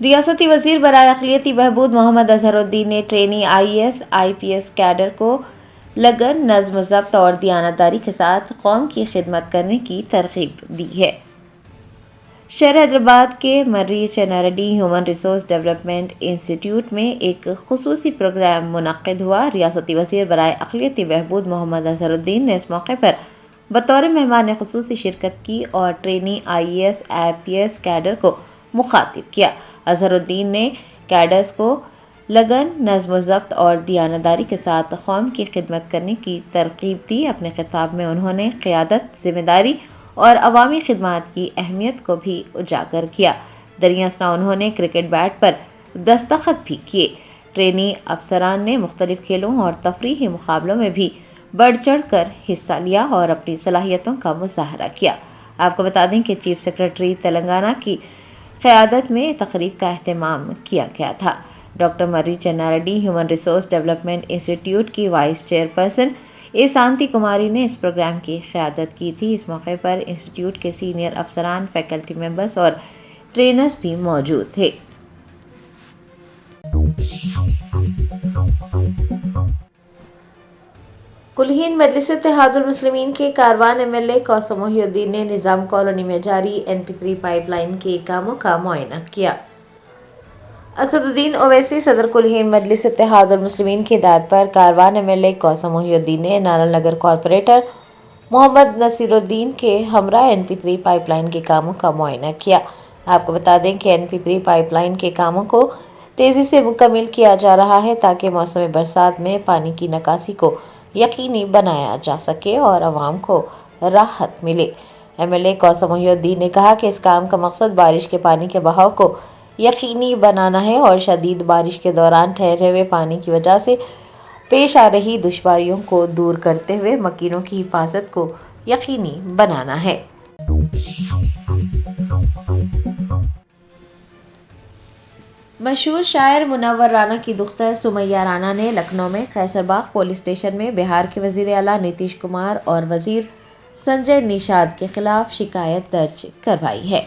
रियासती वज़ीर बराए अक़लियती बहबूद मोहम्मद अज़हरुद्दीन ने ट्रेनी IAS IPS कैडर को लगन, नज़्म ज़ब्त और दियानतदारी के साथ कौम की खिदमत करने की तरग़ीब दी है। शहर हैदराबाद के Marri Chenna Reddy human resource development institute में एक खुसूसी प्रोग्राम मुनक़्क़िद हुआ। रियासती वज़ीर बराए अक़लियती बहबूद मोहम्मद अज़हरुद्दीन ने इस मौके पर बतौर मेहमान खुसूसी शिरकत की और ट्रेनी IAS IPS कैडर को मुखातिब किया। अज़हरुद्दीन ने कैडर्स को लगन, नज़्म ज़ब्त और दियानतदारी के साथ कौम की खिदमत करने की तरग़ीब दी। अपने खिताब में उन्होंने क़यादत, ज़िम्मेदारी और अवामी खिदमत की अहमियत को भी उजागर किया। दरियासना उन्होंने क्रिकेट बैट पर दस्तखत भी किए। ट्रेनी अफसरान ने मुख्तलिफ खेलों और तफरीही मुकाबलों में भी बढ़ चढ़ कर हिस्सा लिया और अपनी सलाहियतों का मुज़ाहरा किया। आपको बता दें कि चीफ सेक्रेटरी तेलंगाना की क़यादत में तकरीब का एहतमाम किया गया था। Doctor Marri Chenna Reddy human resource development institute की वाइस चेयरपर्सन शांति कुमारी ने इस प्रोग्राम की क़यादत की थी। इस मौके पर इंस्टीट्यूट के सीनियर अफसरान, फैकल्टी मेंबर्स और ट्रेनर्स भी मौजूद थे। कुल्हीन मजलिस इत्तेहादुल मुस्लिमीन के कारवान MLA कौसम मोहिउद्दीन ने निज़ाम कॉलोनी में जारी NP3 पाइपलाइन के कामों का मुआयना किया। असदुद्दीन ओवैसी सदर कुल्हीन मजलिस इत्तेहादुल मुस्लिमीन की हिदायत पर कारवान MLA कौसम मोहिउद्दीन ने नारल नगर कॉरपोरेटर मोहम्मद नसीरुद्दीन के हमरा NP3 पाइपलाइन के कामों का मुआयना किया। आपको बता दें कि NP3 पाइपलाइन के कामों को तेजी से मुकम्मल किया जा रहा है ताकि मौसम बरसात में पानी की निकासी को यकीनी बनाया जा सके और आवाम को राहत मिले। MLA कौसम मोहिउद्दीन ने कहा कि इस काम का मकसद बारिश के पानी के बहाव को यकीनी बनाना है और शदीद बारिश के दौरान ठहरे हुए पानी की वजह से पेश आ रही दुश्वारियों को दूर करते हुए मकीनों की हिफाजत को यकीनी बनाना है। मशहूर शायर मुनव्वर राना की दुख्तर सुमैया राना ने लखनऊ में कैसरबाग पुलिस स्टेशन में बिहार के वज़ीर आला नीतीश कुमार और वज़ीर संजय निषाद के खिलाफ शिकायत दर्ज करवाई है।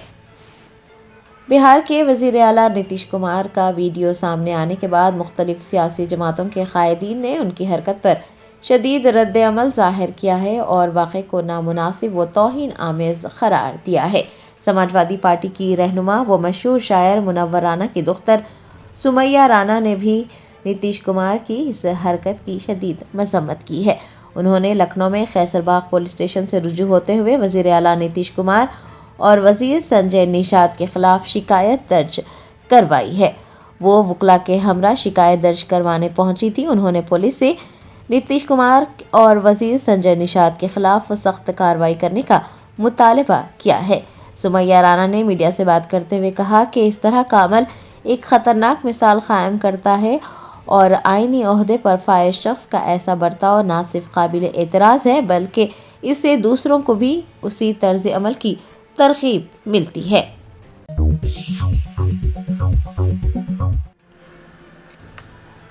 बिहार के वज़ीर आला नीतीश कुमार का वीडियो सामने आने के बाद मुख्तलिफ सियासी जमातों के कायदीन ने उनकी हरकत पर शदीद रद्द अमल ज़ाहिर किया है और वाक़े को नामुनासिब व तौहीन आमेज़ करार दिया है। समाजवादी पार्टी की रहनुमा व मशहूर शायर मुनव्वर राना की दुख्तर सुमैया राना ने भी नीतीश कुमार की इस हरकत की शदीद मज़म्मत की है। उन्होंने लखनऊ में कैसरबाग पुलिस स्टेशन से रुजू होते हुए वज़ीर आला नीतीश कुमार और वज़ीर संजय निषाद के खिलाफ शिकायत दर्ज करवाई है। वो वकला के हमरा शिकायत दर्ज करवाने पहुंची थी। उन्होंने पुलिस से नीतीश कुमार और वज़ीर संजय निषाद के खिलाफ सख्त कार्रवाई करने का मुतालबा किया है। सुमैया राना ने मीडिया से बात करते हुए कहा कि इस तरह का अमल एक ख़तरनाक मिसाल कायम करता है और आईनी ओहदे पर फाइज शख्स का ऐसा बर्ताव न सिर्फ काबिल एतराज़ है बल्कि इससे दूसरों को भी उसी तर्ज अमल की तरगीब मिलती है।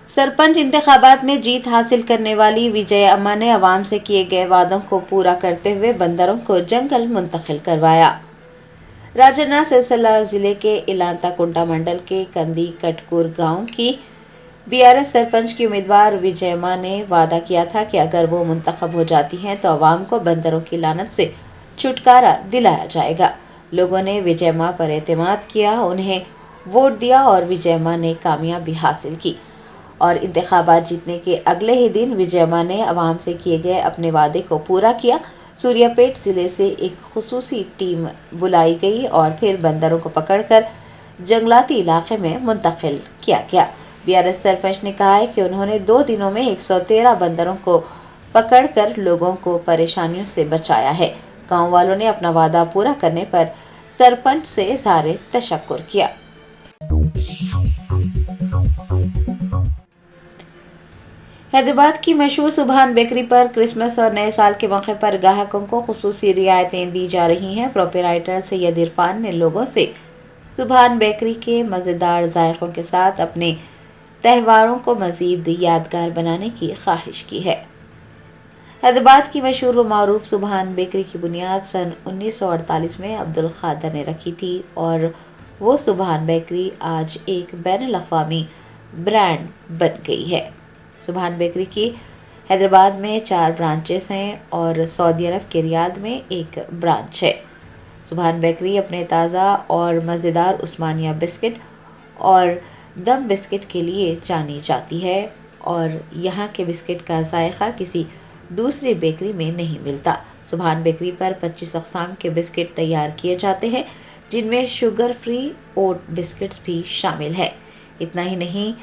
सरपंच इंतखाबात में जीत हासिल करने वाली विजय अम्मा ने अवाम से किए गए वादों को पूरा करते हुए बंदरों को जंगल मुंतकिल करवाया। राजन्ना सिलसिला जिले के इलांता कुंटा मंडल के कंदी कटकुर गांव की BRS सरपंच की उम्मीदवार विजय अम्मा ने वादा किया था कि अगर वो मुंतखब हो जाती हैं तो अवाम को बंदरों की लानत से छुटकारा दिलाया जाएगा। लोगों ने विजय अम्मा पर एतमाद किया, उन्हें वोट दिया और विजय अम्मा ने कामयाबी हासिल की और इंतखाबात जीतने के अगले ही दिन विजय अम्मा ने अवाम से किए गए अपने वादे को पूरा किया। सूर्यापेट जिले से एक खुसूसी टीम बुलाई गई और फिर बंदरों को पकड़कर जंगलाती इलाके में मुंतकिल किया गया। BRS सरपंच ने कहा है कि उन्होंने 2 दिनों में 113 बंदरों को पकड़कर लोगों को परेशानियों से बचाया है। गांव वालों ने अपना वादा पूरा करने पर सरपंच से इज़हार तशक्कुर किया। हैदराबाद की मशहूर सुभान बेकरी पर क्रिसमस और नए साल के मौके पर ग्राहकों को खुसूसी रियायतें दी जा रही हैं। प्रोपराइटर सैयद इरफान ने लोगों से सुभान बेकरी के मज़ेदार जायकों के साथ अपने त्योहारों को मज़ीद यादगार बनाने की ख्वाहिश की है। हैदराबाद की मशहूर व मारूफ सुभान बेकरी की बुनियाद सन 1948 में अब्दुल खादर ने रखी थी और वो सुभान बेकरी आज एक बैनुल-अक़वामी ब्रांड बन गई है। सुभान बेकरी की हैदराबाद में 4 ब्रांचेस हैं और सऊदी अरब के रियाद में एक ब्रांच है। सुभान बेकरी अपने ताज़ा और मज़ेदार उस्मानिया बिस्किट और दम बिस्किट के लिए जानी जाती है और यहाँ के बिस्किट का जायका किसी दूसरी बेकरी में नहीं मिलता। सुभान बेकरी पर 25 अक़साम के बिस्किट तैयार किए जाते हैं, जिनमें शुगर फ्री ओट बिस्किट्स भी शामिल है। इतना ही नहीं,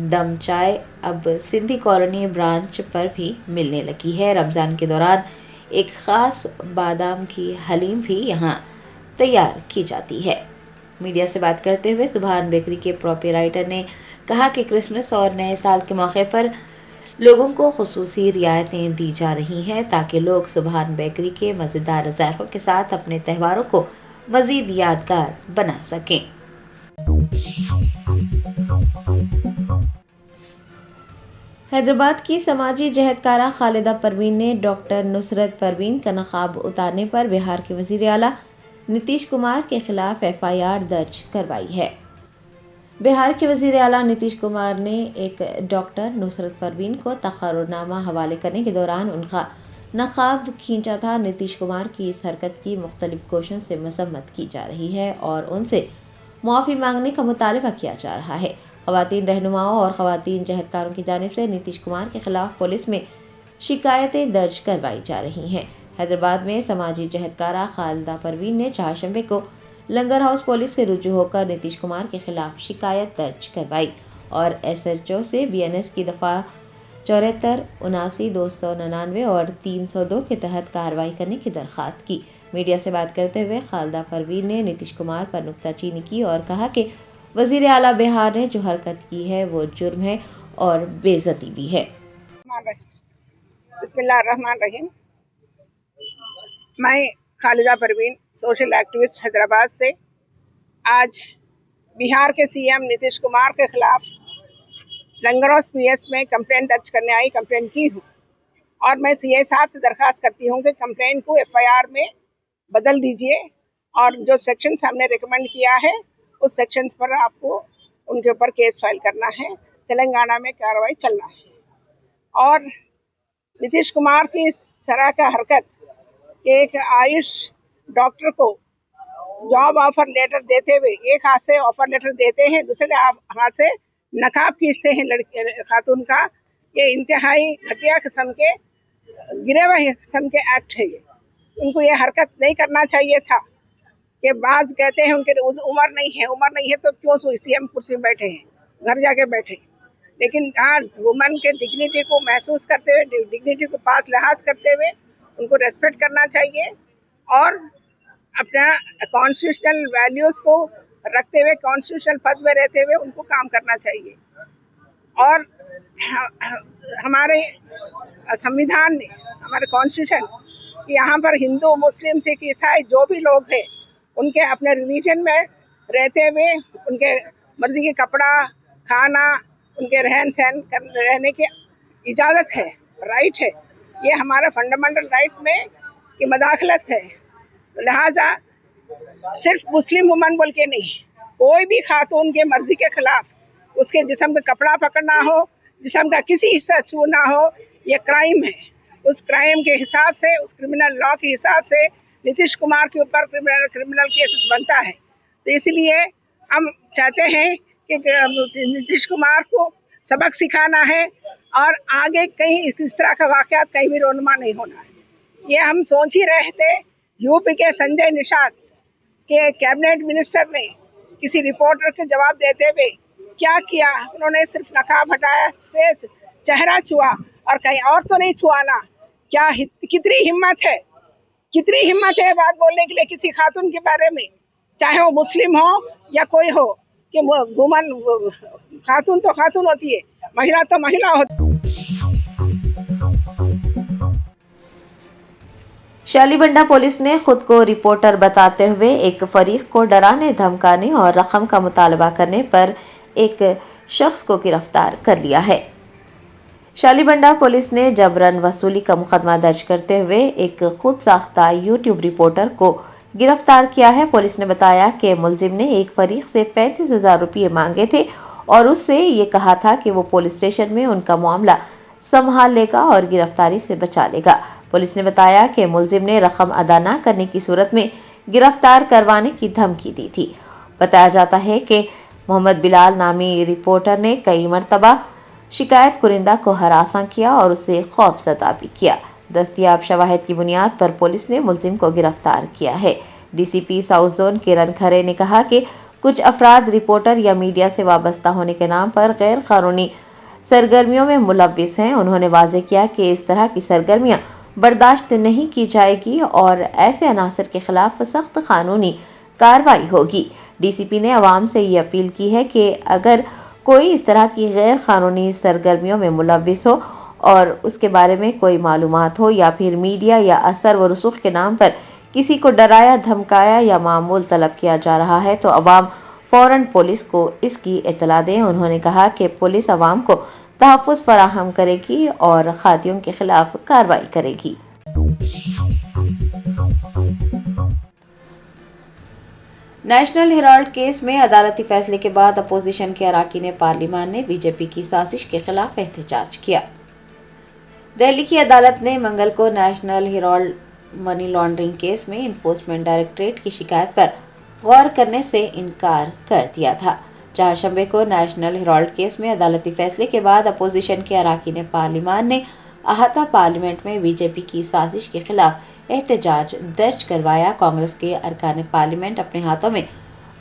दम चाय अब सिंधी कॉलोनी ब्रांच पर भी मिलने लगी है। रमज़ान के दौरान एक ख़ास बादाम की हलीम भी यहाँ तैयार की जाती है। मीडिया से बात करते हुए सुभान बेकरी के प्रोप्राइटर ने कहा कि क्रिसमस और नए साल के मौके पर लोगों को खुसूसी रियायतें दी जा रही हैं ताकि लोग सुभान बेकरी के मज़ेदार ज़ायक़ों के साथ अपने त्योहारों को मज़ीद यादगार बना सकें। हैदराबाद की समाजी जहदकारा खालिदा परवीन ने डॉक्टर नुसरत परवीन का नकाब उतारने पर बिहार के वज़ीर आला नीतीश कुमार के खिलाफ FIR दर्ज करवाई है। बिहार के वज़ीर आला नीतीश कुमार ने एक डॉक्टर नुसरत परवीन को तक़र्रुरनामा हवाले करने के दौरान उनका नकाब खींचा था। नीतीश कुमार की इस हरकत की मुख्तलिफ कोशों से मज़म्मत की जा रही है और उनसे माफ़ी मांगने का मुतालबा किया जा रहा है। ख़वातीन रहनुमाओं और ख़वातीन जहदकारों की जानिब से नीतीश कुमार के खिलाफ पुलिस में शिकायतें दर्ज करवाई जा रही हैं। हैदराबाद में समाजी जहदकारा खालिदा परवीन ने चारशंबे को लंगर हाउस पुलिस से रुजू होकर नीतीश कुमार के खिलाफ शिकायत दर्ज करवाई और SHO से BNS की दफ़ा 74, 79, 299 और 302 के तहत कार्रवाई करने की दरख्वास्त की। मीडिया से बात करते हुए खालिदा परवीन ने नीतीश कुमार पर नुक्ताचीनी की और कहा कि वज़ीर आला बिहार ने जो हरकत की है वो जुर्म है और बेइज्जती भी है। बिस्मिल्लाहिर्रहमानिर्रहीम। मैं खालिदा परवीन, सोशल एक्टिविस्ट हैदराबाद से आज बिहार के CM नीतीश कुमार के खिलाफ लंगर हाउस PS में कंप्लेंट दर्ज करने आई, कंप्लेंट की हूँ और मैं CA साहब से दरख्वास्त करती हूँ कि कंप्लेंट को FIR में बदल दीजिए और जो सेक्शंस हमने रिकमेंड किया है उस सेक्शंस पर आपको उनके ऊपर केस फाइल करना है। तेलंगाना में कार्रवाई चलना है। और नीतीश कुमार की इस तरह का हरकत, एक आयुष डॉक्टर को जॉब ऑफर लेटर देते हुए एक हाथ से ऑफर लेटर देते हैं, दूसरे हाथ से नकाब खींचते हैं लड़की खातून का, ये इंतहाई घटिया किस्म के गिरे हुए किस्म के एक्ट है। ये उनको ये हरकत नहीं करना चाहिए था। ये बाज कहते हैं उनके उम्र नहीं है तो क्यों CM कुर्सी में बैठे हैं, घर जाके बैठे। लेकिन हाँ, वुमन के डिग्निटी को महसूस करते हुए, डिग्निटी को पास लिहाज करते हुए उनको रेस्पेक्ट करना चाहिए और अपना कॉन्स्टिट्यूशनल वैल्यूज़ को रखते हुए, कॉन्स्टिट्यूशनल पद में रहते हुए उनको काम करना चाहिए। और हमारे संविधान ने, हमारे कॉन्स्टिट्यूशन, यहाँ पर हिंदू, मुस्लिम, सिख, ईसाई जो भी लोग हैं उनके अपने रिलीजन में रहते हुए उनके मर्जी के कपड़ा, खाना, उनके रहन सहन रहने की इजाज़त है, राइट है। ये हमारा फंडामेंटल राइट में की मदाखलत है। लिहाजा सिर्फ मुस्लिम वुमन बोल के नहीं, कोई भी खातून के मर्जी के खिलाफ उसके जिस्म का कपड़ा पकड़ना हो, जिस्म का किसी हिस्सा छूना हो, ये क्राइम है। उस क्राइम के हिसाब से, उस क्रिमिनल लॉ के हिसाब से नीतीश कुमार के ऊपर क्रिमिनल केसेस बनता है। तो इसलिए हम चाहते हैं कि नीतीश कुमार को सबक सिखाना है और आगे कहीं इस तरह का वाक़यात कहीं भी रोनमा नहीं होना है। ये हम सोच ही रहे थे। यूपी के संजय निषाद के कैबिनेट मिनिस्टर ने किसी रिपोर्टर के जवाब देते हुए क्या किया, उन्होंने सिर्फ नकाब हटाया, फेस, चेहरा छुआ और कहीं और तो नहीं छुआना। क्या कितनी हिम्मत है बात बोलने के लिए किसी खातून के बारे में, चाहे वो मुस्लिम हो या कोई हो, कि वुमन, खातून तो खातून होती है, महिला तो महिला होती है। शालीबंडा पुलिस ने खुद को रिपोर्टर बताते हुए एक फरीक को डराने, धमकाने और रकम का मुतालबा करने पर एक शख्स को गिरफ्तार कर लिया है। शालीबंडा पुलिस ने जबरन वसूली का मुकदमा दर्ज करते हुए एक खुद साख्ता YouTube रिपोर्टर को गिरफ्तार किया है। पुलिस ने बताया कि मुलजिम ने एक फरीक से 35,000 रुपये मांगे थे और उससे ये कहा था कि वो पुलिस स्टेशन में उनका मामला संभाल लेगा और गिरफ्तारी से बचा लेगा। पुलिस ने बताया कि मुलजिम ने रकम अदा न करने की सूरत में गिरफ्तार करवाने की धमकी दी थी। बताया जाता है कि मोहम्मद बिलाल नामी रिपोर्टर ने कई मरतबा शिकायत कुरिंदा को हरासा किया और उसे खौफजदा भी किया। दस्तयाब शवाहिद की बुनियाद पर पुलिस ने मुलजिम को गिरफ्तार किया है। डीसीपी साउथ जोन किरण खरे ने कहा कि कुछ अफराद रिपोर्टर या मीडिया से वाबस्ता होने के नाम पर गैर कानूनी सरगर्मियों में मुलव्विस हैं। उन्होंने वाजे किया कि इस तरह की सरगर्मियां बर्दाश्त नहीं की जाएगी और ऐसे अनासर के खिलाफ सख्त कानूनी कार्रवाई होगी। डीसीपी ने अवाम से ये अपील की है कि अगर कोई इस तरह की गैर कानूनी सरगर्मियों में मुलव्विस हो और उसके बारे में कोई मालूमात हो या फिर मीडिया या असर व रसूख के नाम पर किसी को डराया धमकाया या मामूल तलब किया जा रहा है तो अवाम फौरन पुलिस को इसकी इत्तला दें। उन्होंने कहा कि पुलिस अवाम को तहफ़्फ़ुज़ फराहम करेगी और खातियों के खिलाफ कार्रवाई करेगी। नेशनल हेराल्ड केस में अदालती फैसले के बाद अपोजिशन के अरकान पार्लिमान ने बीजेपी की साजिश के खिलाफ एहतजाज किया। दिल्ली की अदालत ने मंगल को national Herald money laundering case में इन्फोर्समेंट डायरेक्टरेट की शिकायत पर गौर करने से इनकार कर दिया था। चारशंबे को नेशनल हेराल्ड केस में अदालती फैसले के बाद अपोजिशन के अरकान पार्लिमान ने अहाता पार्लियामेंट में बीजेपी की साजिश के खिलाफ एहतजाज दर्ज करवाया। कांग्रेस के अरकान पार्लियामेंट अपने हाथों में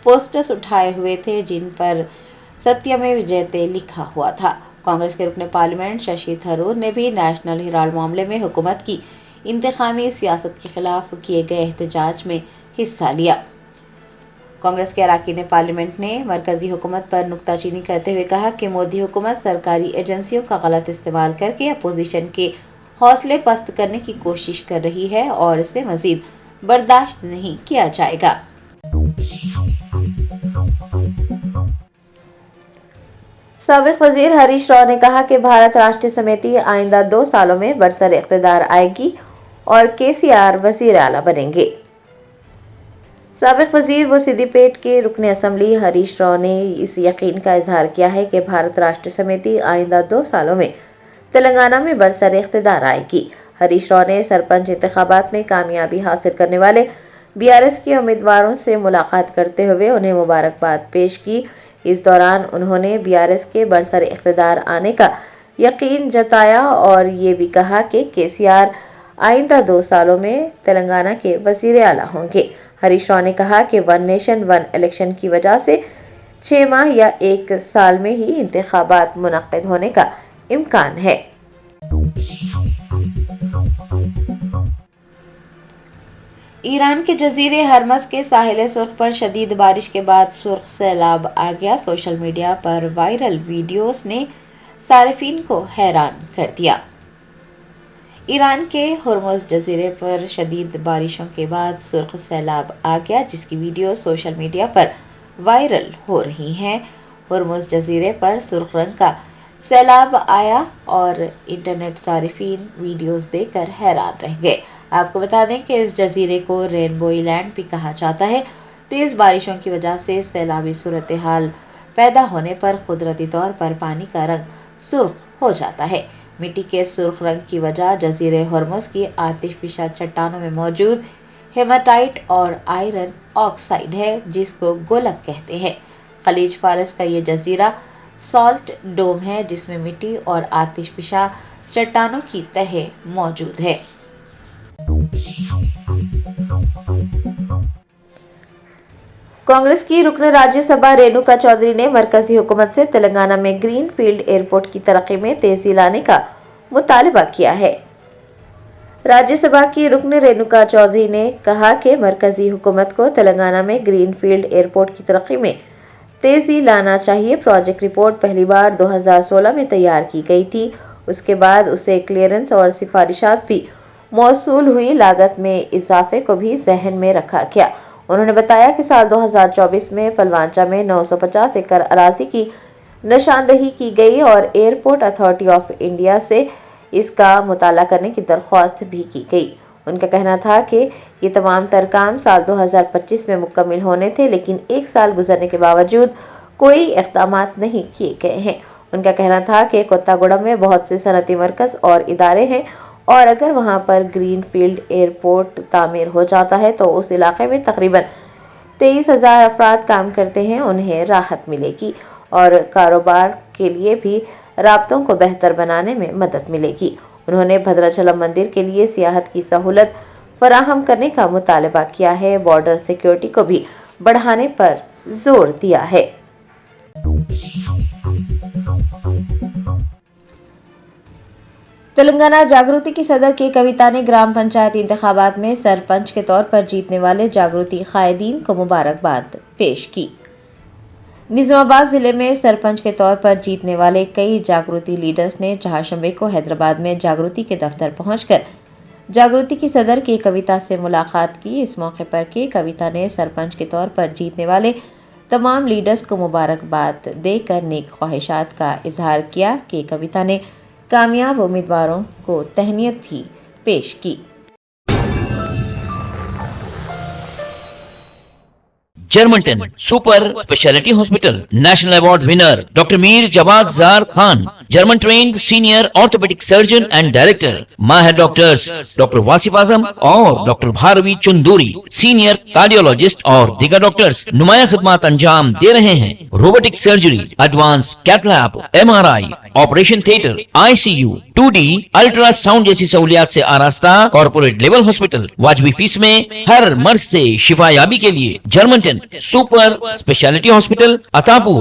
पोस्टर्स उठाए हुए थे जिन पर सत्यमेव जयते लिखा हुआ था। कांग्रेस के रुकने पार्लियामेंट शशि थरूर ने भी नेशनल हेराल्ड मामले में हुकूमत की इंतखामी सियासत के खिलाफ किए गए एहतजाज में हिस्सा लिया। कांग्रेस के अरकान पार्लियामेंट ने मरकजी हुकूमत पर नुक्ताचीनी करते हुए कहा कि मोदी हुकूमत सरकारी एजेंसियों का गलत इस्तेमाल करके अपोजिशन के हौसले पस्त करने की कोशिश कर रही है और इसे मजीद बर्दाश्त नहीं किया जाएगा। साबिक वजीर हरीश राव ने कहा कि भारत राष्ट्रीय समिति आइंदा 2 सालों में बरसर इख्तिदार आएगी और केसीआर वजीर आला बनेंगे। साबिक वजीर व सिद्दीपेट के रुकन असम्बली हरीश राव ने इस यकीन का इजहार किया है कि भारत राष्ट्रीय समिति आइंदा 2 सालों में तेलंगाना में बरसर इख्तिदार आएगी। हरीश राव ने सरपंच इंतखाबात में कामयाबी हासिल करने वाले बीआरएस के उम्मीदवारों से मुलाकात करते हुए उन्हें मुबारकबाद पेश की। इस दौरान उन्होंने बीआरएस के बरसर इख्तिदार आने का यकीन जताया और ये भी कहा कि केसीआर आइंदा 2 सालों में तेलंगाना के वजीर आला होंगे। हरीश राव ने कहा कि 1 नेशन 1 इलेक्शन की वजह से 6 माह या 1 साल में ही इंतखाबात मुनक्किद होने का इम्कान है। ईरान के जजीरे हरमस के साहिल सुर्ख पर शदीद बारिश के बाद सुर्ख सैलाब आ गया। सोशल मीडिया पर वायरल वीडियोस ने सारिफीन को हैरान कर दिया। ईरान के हुर्मुज़ जजीरे पर शदीद बारिशों के बाद सुर्ख सैलाब आ गया जिसकी वीडियो सोशल मीडिया पर वायरल हो रही हैं। हुर्मुज़ जजीरे पर सुर्ख रंग का सैलाब आया और इंटरनेट सारिफीन वीडियोस देखकर हैरान रह गए। आपको बता दें कि इस जजीरे को रेनबो आइलैंड भी कहा जाता है। तेज़ बारिशों की वजह से सैलाबी सूरत हाल पैदा होने पर कुदरती तौर पर पानी का रंग सुर्ख हो जाता है। मिट्टी के सुर्ख रंग की वजह जजीरे हुर्मुज़ की आतिशफिशा चट्टानों में मौजूद हेमाटाइट और आयरन ऑक्साइड है जिसको गोलक कहते हैं। खलीज फारस का ये जजीरा सॉल्ट डोम है जिसमें मिट्टी और आतिशफिशा चट्टानों की तह मौजूद है। कांग्रेस की रुकन राज्यसभा रेणुका चौधरी ने मरकजी हुकूमत से तेलंगाना में ग्रीन फील्ड एयरपोर्ट की तरक्की में तेजी लाने का मुतालबा किया है। राज्यसभा की रुकन रेणुका चौधरी ने कहा कि मरकजी हुकूमत को तेलंगाना में ग्रीन फील्ड एयरपोर्ट की तरक्की में तेजी लाना चाहिए। प्रोजेक्ट रिपोर्ट पहली बार 2016 में तैयार की गई थी। उसके बाद उसे क्लियरेंस और सिफारिशात भी मौसूल हुई। लागत में इजाफे को भी जहन में रखा गया। उन्होंने बताया कि साल 2024 में फलवांचा में 950 एकड़ अराजी की निशानदही की गई और एयरपोर्ट अथॉरिटी ऑफ इंडिया से इसका मुताला करने की दरख्वास्त भी की गई। उनका कहना था कि ये तमाम तर काम साल 2025 में मुकम्मल होने थे, लेकिन एक साल गुजरने के बावजूद कोई इक़दाम नहीं किए गए हैं। उनका कहना था कि कोत्तागुडम में बहुत से सनती मरकज़ और इदारे हैं और अगर वहां पर ग्रीन फील्ड एयरपोर्ट तामीर हो जाता है तो उस इलाके में तकरीबन 23,000 अफराद काम करते हैं, उन्हें राहत मिलेगी और कारोबार के लिए भी राब्तों को बेहतर बनाने में मदद मिलेगी। उन्होंने भद्राचलम मंदिर के लिए सियाहत की सहूलत फराहम करने का मुतालबा किया है। बॉर्डर सिक्योरिटी को भी बढ़ाने पर जोर दिया है। तेलंगाना जागृति की सदर के कविता ने ग्राम पंचायत इंतखाबात में सरपंच के तौर पर जीतने वाले जागृति कायदीन को मुबारकबाद पेश की। निजामाबाद जिले में सरपंच के तौर पर जीतने वाले कई जागृति लीडर्स ने चारशंबे को हैदराबाद में जागृति के दफ्तर पहुंचकर जागृति की सदर के कविता से मुलाकात की। इस मौके पर के कविता ने सरपंच के तौर पर जीतने वाले तमाम लीडर्स को मुबारकबाद देकर नेक ख्वाहिशात का इजहार किया कि कविता ने कामयाब उम्मीदवारों को तहनीत भी पेश की। जर्मनटन super speciality hospital national award winner doctor Mir Jawad Zar Khan, German trained senior orthopaedic surgeon and director, माहिर डॉक्टर्स डॉक्टर वासिफ आजम और doctor Bharvi Chanduri, senior cardiologist और दीगर डॉक्टर्स नुमाया खिदमत अंजाम दे रहे हैं। Robotic surgery, advance cath lab, MRI, operation theatre, ICU, 2D ultrasound जैसी सहूलियात से आरास्ता कॉर्पोरेट लेवल हॉस्पिटल। वाजबी फीस में हर मर्ज से शिफायाबी के लिए Germanton super speciality hospital, Attapur.